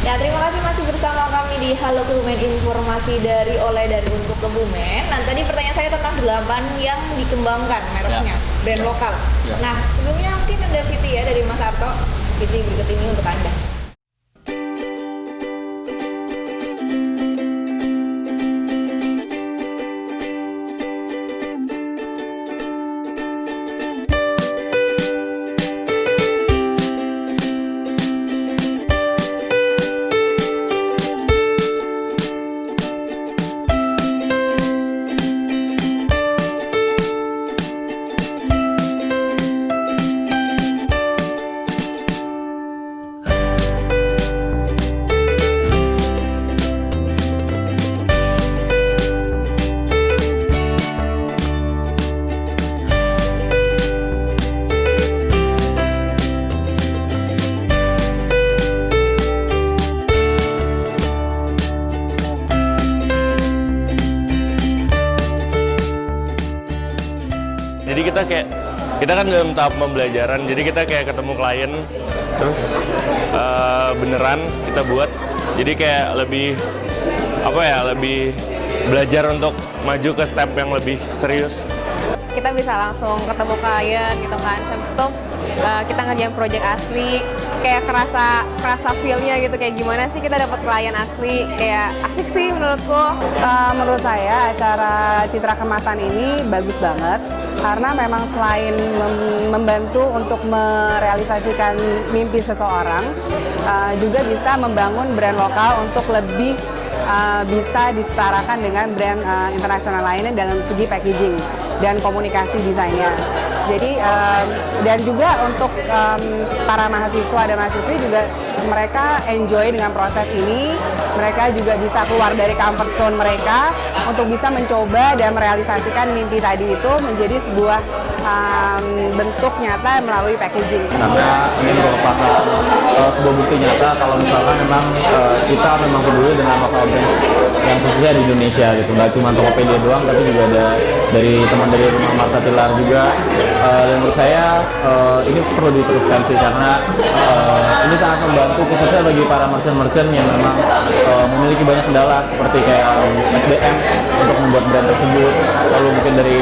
Ya, terima kasih masih bersama kami di Halo Kebumen, informasi dari oleh dari untuk Kebumen. Nah, tadi pertanyaan saya tentang 8 yang dikembangkan mereknya, brand lokal. Nah, sebelumnya mungkin ada Viti ya dari Mas Arto. Viti, berikut ini untuk Anda. Jadi kita kan dalam tahap pembelajaran, jadi kita kayak ketemu klien, terus beneran kita buat, jadi kayak lebih lebih belajar untuk maju ke step yang lebih serius. Kita bisa langsung ketemu klien gitu kan, habis itu kita ngerjain project asli, kayak kerasa feel-nya gitu, kayak gimana sih kita dapat klien asli, kayak asik sih menurutku. Menurut saya acara Citra Kemasan ini bagus banget karena memang selain membantu untuk merealisasikan mimpi seseorang, juga bisa membangun brand lokal untuk lebih bisa disetarakan dengan brand internasional lainnya dalam segi packaging dan komunikasi desainnya. Jadi dan juga untuk para mahasiswa dan mahasiswi juga mereka enjoy dengan proses ini. Mereka juga bisa keluar dari comfort zone mereka untuk bisa mencoba dan merealisasikan mimpi tadi itu menjadi sebuah bentuk nyata melalui packaging. Karena ini merupakan sebuah bukti nyata kalau misalkan memang kita memang peduli dengan lokal brand yang khususnya di Indonesia gitu. Nggak cuma Tokopedia doang, tapi juga ada dari teman dari Rumah Marta Tilar juga. Dan menurut saya ini perlu diteruskan sih, karena ini sangat membantu khususnya bagi para merchant-merchant yang memang memiliki banyak kendala seperti kayak SDM untuk membuat brand tersebut, lalu mungkin dari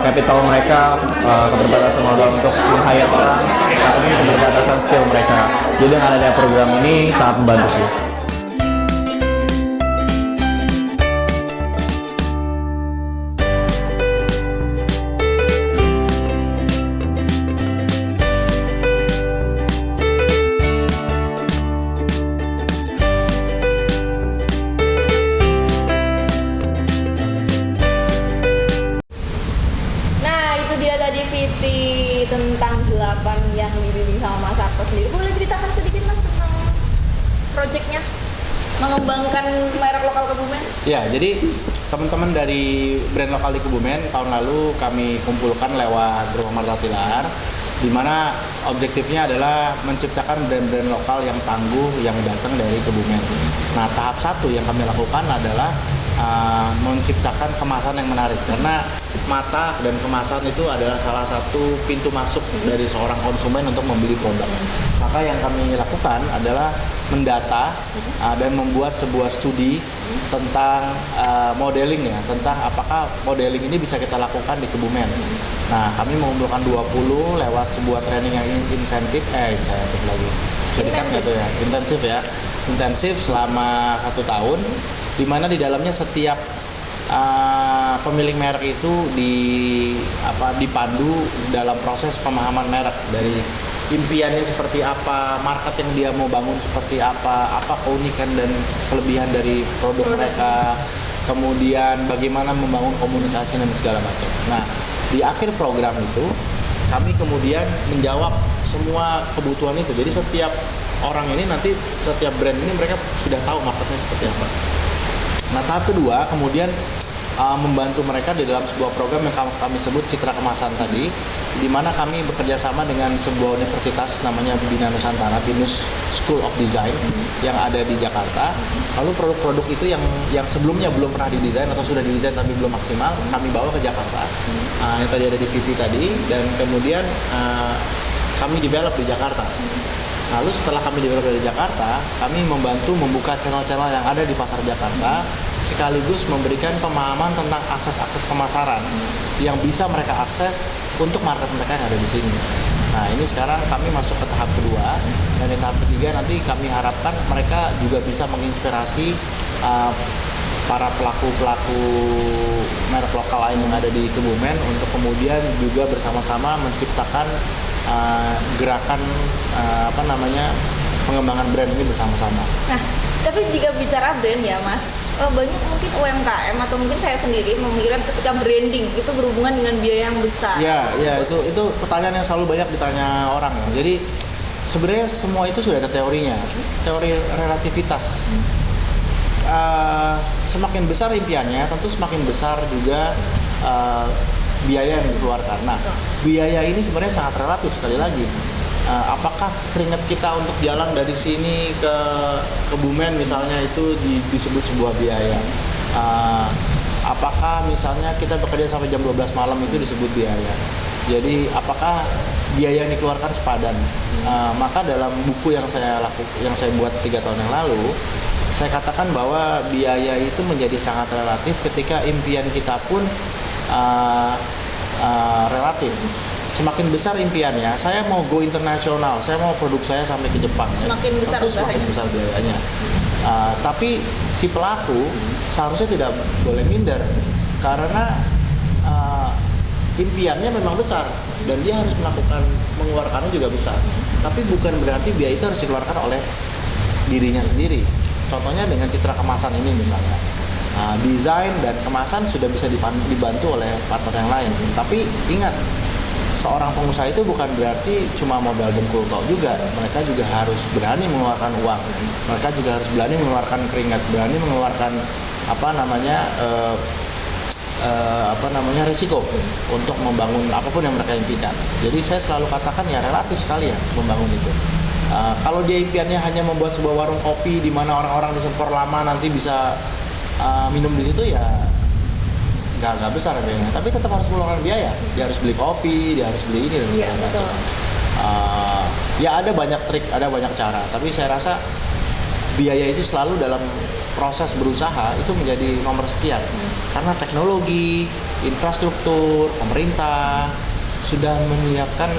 capital mereka, keterbatasan modal untuk meng-hire orang, atau keterbatasan skill mereka. Jadi dengan adanya program ini sangat membantu sih. Tentang 8 yang dibimbing sama Mas Arto sendiri, boleh ceritakan sedikit Mas tentang proyeknya mengembangkan merek lokal Kebumen? Ya, jadi teman-teman dari brand lokal di Kebumen tahun lalu kami kumpulkan lewat Rumah Marta Tilar, di mana objektifnya adalah menciptakan brand-brand lokal yang tangguh yang datang dari Kebumen. Nah, tahap 1 yang kami lakukan adalah menciptakan kemasan yang menarik, karena mata dan kemasan itu adalah salah satu pintu masuk dari seorang konsumen untuk membeli produk. Maka yang kami lakukan adalah mendata dan membuat sebuah studi tentang modeling ya, tentang apakah modeling ini bisa kita lakukan di Kebumen. Nah, kami mengumpulkan 20 lewat sebuah training yang insentif lagi. Intensif selama 1 tahun, di mana di dalamnya setiap pemilik merek itu dipandu dalam proses pemahaman merek, dari impiannya seperti apa, market yang dia mau bangun seperti apa keunikan dan kelebihan dari produk mereka, kemudian bagaimana membangun komunikasi dan segala macam. Nah, di akhir program itu kami kemudian menjawab semua kebutuhan itu. Jadi setiap orang ini nanti, setiap brand ini mereka sudah tahu marketnya seperti apa. Nah, tahap kedua kemudian membantu mereka di dalam sebuah program yang kami sebut Citra Kemasan tadi, di mana kami bekerja sama dengan sebuah universitas namanya Bina Nusantara, BINUS School of Design yang ada di Jakarta. Lalu produk-produk itu yang sebelumnya belum pernah didesain atau sudah didesain tapi belum maksimal, kami bawa ke Jakarta. Yang tadi ada di VT tadi, dan kemudian kami develop di Jakarta. Lalu setelah kami develop dari Jakarta, kami membantu membuka channel-channel yang ada di pasar Jakarta, sekaligus memberikan pemahaman tentang akses-akses pemasaran yang bisa mereka akses untuk market mereka yang ada di sini. Nah, ini sekarang kami masuk ke tahap kedua, dan di tahap ketiga nanti kami harapkan mereka juga bisa menginspirasi para pelaku-pelaku merek lokal lain yang ada di Kebumen untuk kemudian juga bersama-sama menciptakan gerakan pengembangan brand ini bersama-sama. Nah, tapi jika bicara brand ya Mas, banyak mungkin UMKM atau mungkin saya sendiri memikirkan ketika branding itu berhubungan dengan biaya yang besar. Ya, itu pertanyaan yang selalu banyak ditanya orang ya. Jadi sebenarnya semua itu sudah ada teorinya, teori relativitas. Semakin besar impiannya, tentu semakin besar juga biaya yang dikeluarkan. Nah, biaya ini sebenarnya sangat relatif sekali lagi. Apakah keringat kita untuk jalan dari sini ke Kebumen misalnya itu disebut sebuah biaya? Apakah misalnya kita bekerja sampai jam 12 malam itu disebut biaya? Jadi apakah biaya yang dikeluarkan sepadan? Maka dalam buku yang saya buat 3 tahun yang lalu, saya katakan bahwa biaya itu menjadi sangat relatif ketika impian kita pun relatif. Semakin besar impiannya, saya mau go internasional, saya mau produk saya sampai ke Jepang. Semakin besar semakin besar biayanya. Tapi si pelaku seharusnya tidak boleh minder karena impiannya memang besar dan dia harus mengeluarkannya juga besar. Tapi bukan berarti biaya itu harus dikeluarkan oleh dirinya sendiri. Contohnya dengan citra kemasan ini misalnya. Desain dan kemasan sudah bisa dibantu oleh partner yang lain. Tapi ingat, seorang pengusaha itu bukan berarti cuma modal dengkul tok juga. Mereka juga harus berani mengeluarkan uang. Mereka juga harus berani mengeluarkan keringat, berani mengeluarkan risiko untuk membangun apapun yang mereka impikan. Jadi saya selalu katakan ya relatif sekali ya membangun itu. Kalau dia impiannya hanya membuat sebuah warung kopi di mana orang-orang di Sempor Lama nanti bisa minum di situ, ya nggak besar biayanya, tapi tetap harus mengeluarkan biaya. Dia harus beli kopi, dia harus beli ini dan segala macam. Ya ada banyak trik, ada banyak cara, tapi saya rasa biaya itu selalu dalam proses berusaha itu menjadi nomor sekian. Karena teknologi, infrastruktur, pemerintah sudah menyiapkan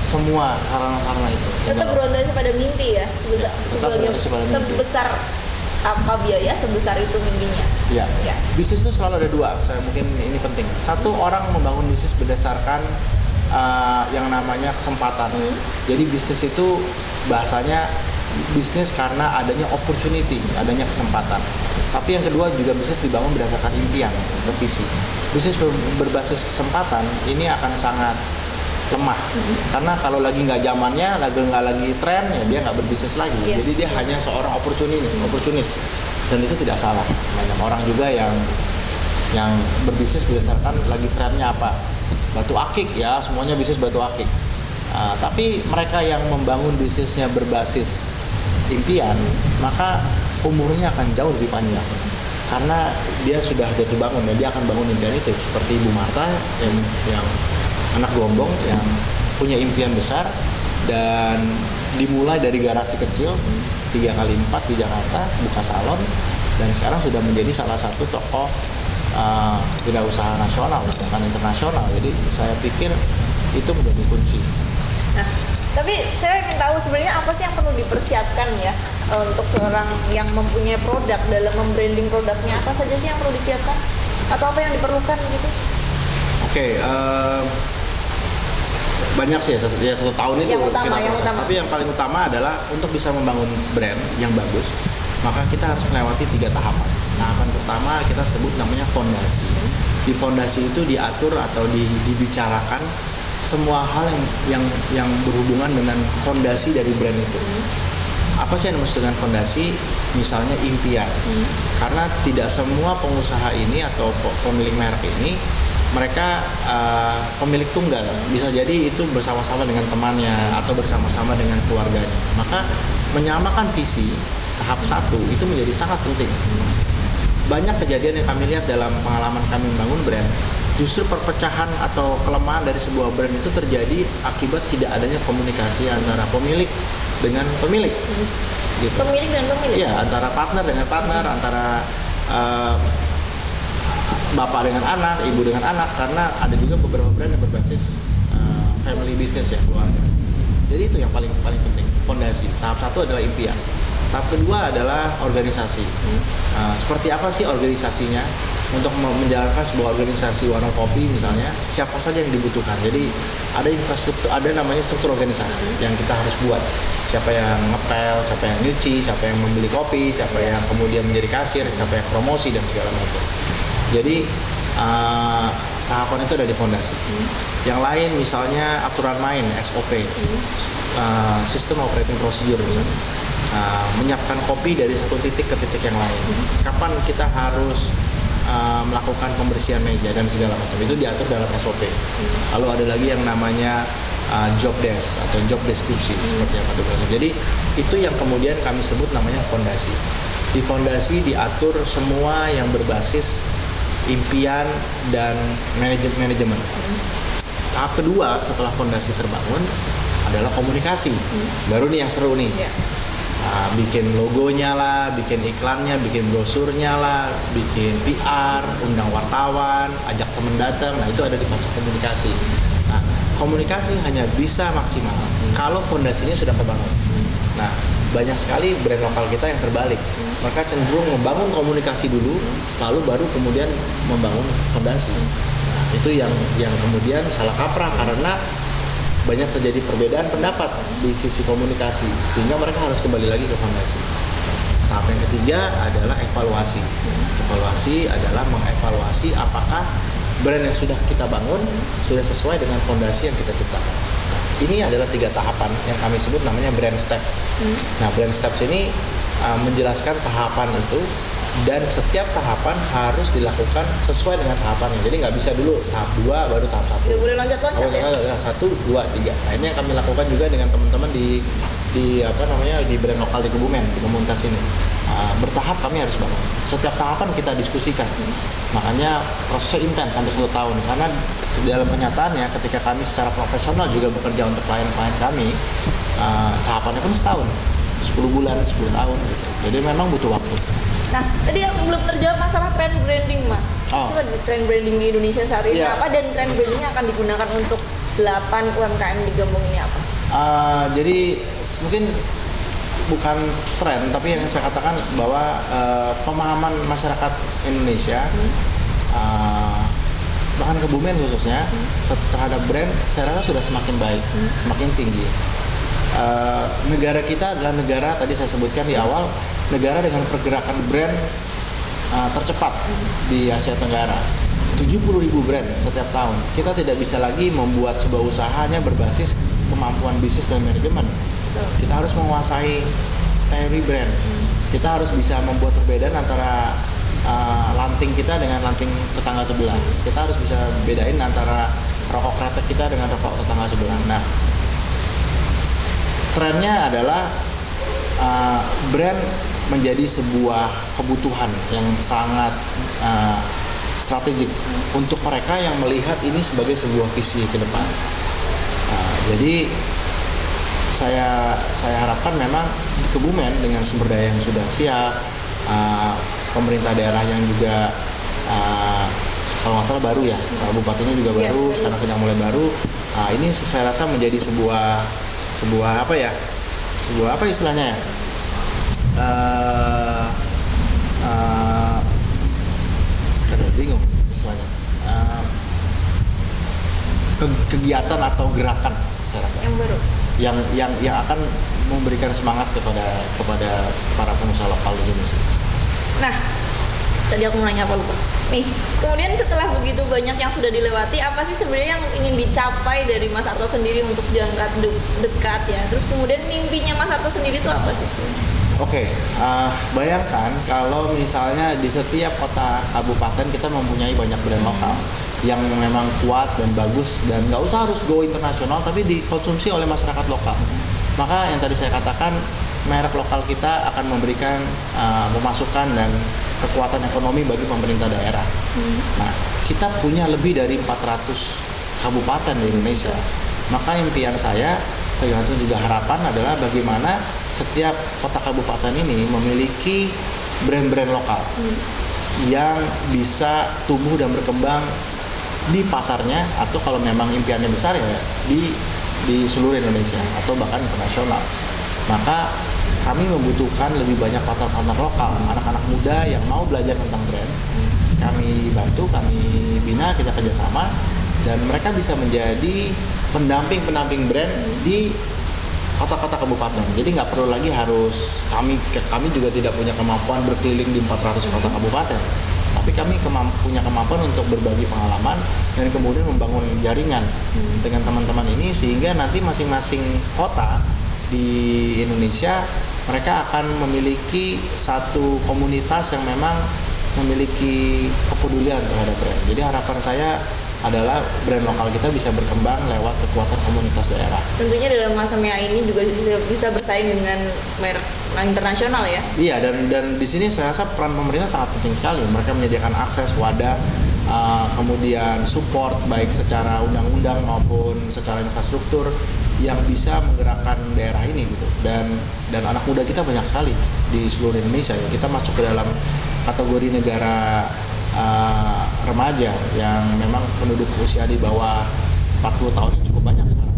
semua sarana itu. Tetap berorientasi pada mimpi ya, sebesar apa biaya sebesar itu mimpinya. Ya. Bisnis itu selalu ada dua. Saya mungkin ini penting. Satu, orang membangun bisnis berdasarkan yang namanya kesempatan. Jadi bisnis itu bahasanya bisnis karena adanya opportunity, adanya kesempatan. Tapi yang kedua juga bisnis dibangun berdasarkan impian atau visi. Bisnis berbasis kesempatan ini akan sangat lemah, karena kalau lagi nggak zamannya, nggak lagi tren, ya dia nggak berbisnis lagi. Jadi dia hanya seorang oportunis, dan itu tidak salah. Banyak orang juga yang berbisnis berdasarkan lagi trennya apa, batu akik ya, semuanya bisnis batu akik. Tapi mereka yang membangun bisnisnya berbasis impian, maka umurnya akan jauh lebih panjang, karena dia sudah jatuh bangun dan dia akan bangun impian itu. Seperti Ibu Marta yang anak Gombong yang punya impian besar dan dimulai dari garasi kecil 3x4 di Jakarta, buka salon, dan sekarang sudah menjadi salah satu tokoh wirausaha nasional, bahkan internasional. Jadi saya pikir itu menjadi kunci. Nah, tapi saya ingin tahu sebenarnya apa sih yang perlu dipersiapkan ya untuk seorang yang mempunyai produk, dalam membranding produknya, apa saja sih yang perlu disiapkan atau apa yang diperlukan gitu? Oke, banyak sih ya, satu tahun itu kita proses. Tapi yang paling utama adalah untuk bisa membangun brand yang bagus, maka kita harus melewati 3 tahapan. Tahapan pertama kita sebut namanya fondasi. Di fondasi itu diatur atau dibicarakan semua hal yang berhubungan dengan fondasi dari brand itu. Apa sih yang dimaksud dengan fondasi? Misalnya impian. Karena tidak semua pengusaha ini atau pemilik merek ini mereka pemilik tunggal, bisa jadi itu bersama-sama dengan temannya atau bersama-sama dengan keluarganya. Maka menyamakan visi tahap 1 itu menjadi sangat penting. Banyak kejadian yang kami lihat dalam pengalaman kami membangun brand, justru perpecahan atau kelemahan dari sebuah brand itu terjadi akibat tidak adanya komunikasi antara pemilik dengan pemilik. Gitu. Pemilik dan pemilik. Iya, antara partner dengan partner, antara bapak dengan anak, ibu dengan anak, karena ada juga beberapa brand yang berbasis family business ya, keluarga. Jadi itu yang paling penting, fondasi. Tahap 1 adalah impian. Tahap kedua adalah organisasi. Seperti apa sih organisasinya? Untuk menjalankan sebuah organisasi warung kopi misalnya, siapa saja yang dibutuhkan. Jadi ada infrastruktur, ada namanya struktur organisasi yang kita harus buat. Siapa yang ngepel, siapa yang nyuci, siapa yang membeli kopi, siapa yang kemudian menjadi kasir, siapa yang promosi dan segala macam. Jadi tahapan itu ada di fondasi. Yang lain misalnya aturan main SOP, System Operating Procedure misalnya. Menyiapkan kopi dari satu titik ke titik yang lain. Kapan kita harus melakukan pembersihan meja dan segala macam, itu diatur dalam SOP. Lalu ada lagi yang namanya job desk atau job deskripsi seperti apa tugasnya. Jadi itu yang kemudian kami sebut namanya fondasi. Di fondasi diatur semua yang berbasis impian dan manajemen. Tahap kedua setelah fondasi terbangun adalah komunikasi. Baru nih yang seru nih. Bikin logonya lah, bikin iklannya, bikin brosurnya lah, bikin PR, undang wartawan, ajak temen datang. Nah itu ada di fase komunikasi. Nah komunikasi hanya bisa maksimal kalau fondasinya sudah terbangun. Nah banyak sekali brand lokal kita yang terbalik. Mereka cenderung membangun komunikasi dulu, lalu baru kemudian membangun fondasi. Itu yang kemudian salah kaprah karena banyak terjadi perbedaan pendapat di sisi komunikasi sehingga mereka harus kembali lagi ke fondasi. Tahap yang ketiga adalah evaluasi. Evaluasi adalah mengevaluasi apakah brand yang sudah kita bangun sudah sesuai dengan fondasi yang kita ciptakan. Ini adalah 3 tahapan yang kami sebut namanya brand step. Nah, brand steps ini menjelaskan tahapan itu dan setiap tahapan harus dilakukan sesuai dengan tahapannya. Jadi nggak bisa dulu tahap 2 baru tahap 1. Nggak boleh loncat-loncat ya? 1, 2, 3. Nah ini yang kami lakukan juga dengan teman-teman di brand lokal di Kebumen, di komunitas ini. Bertahap kami harus bangun. Setiap tahapan kita diskusikan. Makanya prosesnya intens sampai 1 tahun. Karena dalam kenyataannya ketika kami secara profesional juga bekerja untuk klien-klien kami, tahapannya pun setahun, 10 bulan, 10 tahun gitu. Jadi memang butuh waktu. Nah, tadi yang belum terjawab masalah trend branding, Mas. Coba trend branding di Indonesia saat ini apa dan trend branding yang akan digunakan untuk 8 UMKM di Gembong ini apa? Jadi mungkin bukan tren, tapi yang saya katakan bahwa pemahaman masyarakat Indonesia, bahkan Kebumen khususnya, terhadap brand, saya rasa sudah semakin baik, semakin tinggi. Negara kita adalah negara, tadi saya sebutkan di awal, negara dengan pergerakan brand tercepat di Asia Tenggara. 70.000 brand setiap tahun. Kita tidak bisa lagi membuat sebuah usahanya berbasis kemampuan bisnis dan manajemen. Kita harus menguasai teori brand. Kita harus bisa membuat perbedaan antara lanting kita dengan lanting tetangga sebelah. Kita harus bisa bedain antara rokok kretek kita dengan rokok tetangga sebelah. Nah, trennya adalah brand menjadi sebuah kebutuhan yang sangat strategik untuk mereka yang melihat ini sebagai sebuah visi ke depan. Jadi saya harapkan memang di Kebumen dengan sumber daya yang sudah siap, pemerintah daerah yang juga kalau nggak salah baru ya, bupatinya juga baru, sekarang sedang mulai baru. Ini saya rasa menjadi sebuah apa istilahnya ya? Bingung istilahnya. Kegiatan atau gerakan saya rasa. Yang baru. Yang akan memberikan semangat kepada para pengusaha lokal di sini sih. Nah, tadi aku mau nanya apa lupa. Nih, kemudian setelah begitu banyak yang sudah dilewati, apa sih sebenarnya yang ingin dicapai dari Mas Arto sendiri untuk jangka dekat ya? Terus kemudian mimpinya Mas Arto sendiri itu apa sih sebenarnya? Oke, bayangkan kalau misalnya di setiap kota kabupaten kita mempunyai banyak brand lokal yang memang kuat dan bagus dan nggak usah harus go internasional tapi dikonsumsi oleh masyarakat lokal. Maka yang tadi saya katakan merek lokal kita akan memberikan pemasukan dan kekuatan ekonomi bagi pemerintah daerah. Nah, kita punya lebih dari 400 kabupaten di Indonesia. Maka impian saya tergantung juga harapan adalah bagaimana setiap kota kabupaten ini memiliki brand-brand lokal yang bisa tumbuh dan berkembang di pasarnya, atau kalau memang impiannya besar ya di seluruh Indonesia atau bahkan internasional. Maka kami membutuhkan lebih banyak partner-partner lokal, anak-anak muda yang mau belajar tentang brand. Kami bantu, kami bina, kita kerjasama, dan mereka bisa menjadi pendamping brand di kota-kota kabupaten. Jadi nggak perlu lagi harus kami juga tidak punya kemampuan berkeliling di 400 kota kabupaten, tapi kami punya kemampuan untuk berbagi pengalaman dan kemudian membangun jaringan dengan teman-teman ini, sehingga nanti masing-masing kota di Indonesia mereka akan memiliki satu komunitas yang memang memiliki kepedulian terhadap brand. Jadi harapan saya adalah brand lokal kita bisa berkembang lewat kekuatan komunitas daerah. Tentunya dalam masa MEA ini juga bisa bersaing dengan merek internasional ya. Iya, dan di sini saya rasa peran pemerintah sangat penting sekali. Mereka menyediakan akses wadah, kemudian support baik secara undang-undang maupun secara infrastruktur yang bisa menggerakkan daerah ini gitu. Dan anak muda kita banyak sekali di seluruh Indonesia ya. Kita masuk ke dalam kategori negara remaja yang memang penduduk usia di bawah 40 tahun yang cukup banyak sekarang.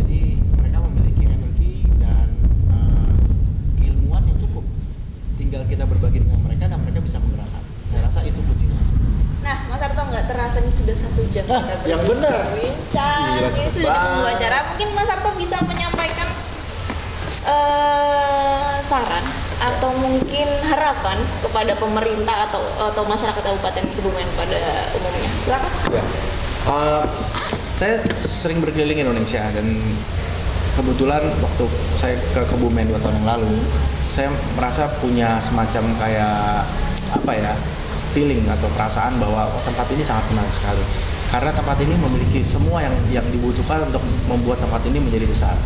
Jadi mereka memiliki energi dan keilmuan yang cukup. Tinggal kita berbagi dengan mereka dan mereka bisa menggerakkan. Saya rasa itu kuncinya. Nah, Mas Arto nggak terasa nih sudah 1 jam kita yang benar. berbincang. Gila, Ini cepet sudah banget. wawancara. Mungkin Mas Arto bisa menyampaikan saran atau mungkin harapan kepada pemerintah atau masyarakat Kabupaten Kebumen pada umumnya. Silakan. Ya. Saya sering berkeliling Indonesia dan kebetulan waktu saya ke Kebumen 2 tahun yang lalu, saya merasa punya semacam kayak feeling atau perasaan bahwa tempat ini sangat menarik sekali. Karena tempat ini memiliki semua yang dibutuhkan untuk membuat tempat ini menjadi besar.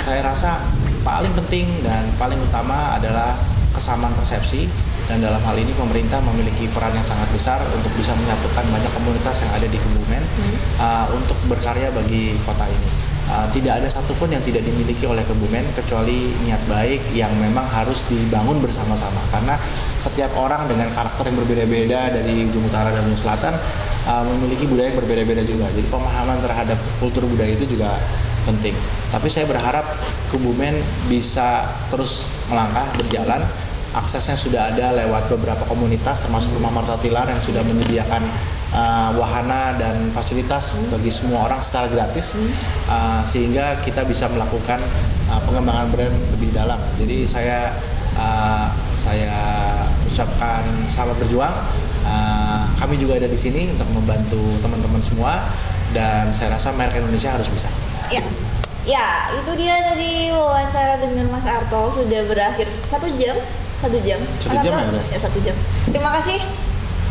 Saya rasa paling penting dan paling utama adalah kesamaan persepsi, dan dalam hal ini pemerintah memiliki peran yang sangat besar untuk bisa menyatukan banyak komunitas yang ada di Kebumen untuk berkarya bagi kota ini. Tidak ada satupun yang tidak dimiliki oleh Kebumen kecuali niat baik yang memang harus dibangun bersama-sama, karena setiap orang dengan karakter yang berbeda-beda dari ujung utara dan ujung selatan memiliki budaya yang berbeda-beda juga. Jadi pemahaman terhadap kultur budaya itu juga penting. Tapi saya berharap Kebumen bisa terus melangkah, berjalan. Aksesnya sudah ada lewat beberapa komunitas termasuk Rumah Marta Tilar yang sudah menyediakan wahana dan fasilitas bagi semua orang secara gratis, sehingga kita bisa melakukan pengembangan brand lebih dalam. Jadi saya ucapkan selamat berjuang. Kami juga ada di sini untuk membantu teman-teman semua, dan saya rasa merek Indonesia harus bisa. Ya, itu dia tadi wawancara dengan Mas Arto, sudah berakhir 1 jam. 1 jam. 1 jam ya udah? Ya 1 jam. Terima kasih.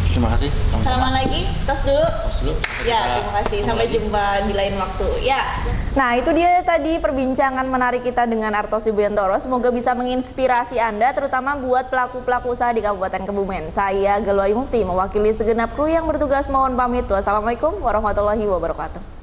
Terima kasih. Salaman lagi. Tos dulu. Tos dulu. Ya, terima kasih. Sampai jumpa di lain waktu. Ya. Nah, itu dia tadi perbincangan menarik kita dengan Arto Subiantoro. Semoga bisa menginspirasi Anda, terutama buat pelaku-pelaku usaha di Kabupaten Kebumen. Saya Galuh Ayu Mufti, mewakili segenap kru yang bertugas mohon pamit. Wassalamualaikum warahmatullahi wabarakatuh.